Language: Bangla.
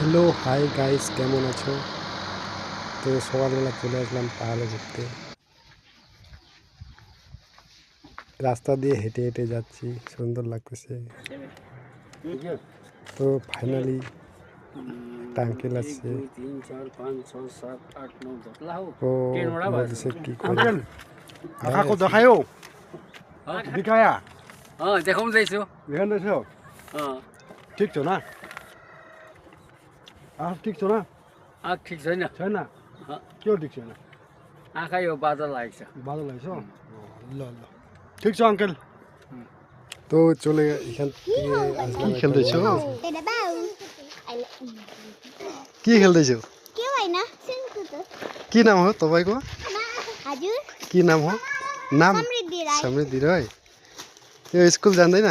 হ্যালো হাই গাইস, কেমন আছো? তো সকালবেলা চলে আসলাম পাহাড়ে ঘুরতে। রাস্তা দিয়ে হেঁটে হেঁটে যাচ্ছি, সুন্দর লাগতেছে। তো ফাইনালি একটা আঙ্কেল আসছে। ও বলতেছে কি করে আঙ্কেল আকাশও দেখায়ও দেখায়া দেখাম যাইছো এখানে দেখছো ঠিক তো না আর ঠিক তো না ঠিক छैन छैन কেউ ঠিক छैन आँखा यो बादल लागेको छ ভালো লাগছে ल ल ঠিক छ আঙ্কেল তো চলে এখান থেকে আসলাম। কি খেলতেছো? Tidak bau. কি খেলতেছো? के होइन सुनको त কি নাম हो तपाईँको? हजुर কি नाम हो? नाम समृद्धि राई समृद्धि राई। यो स्कुल जान्दैन?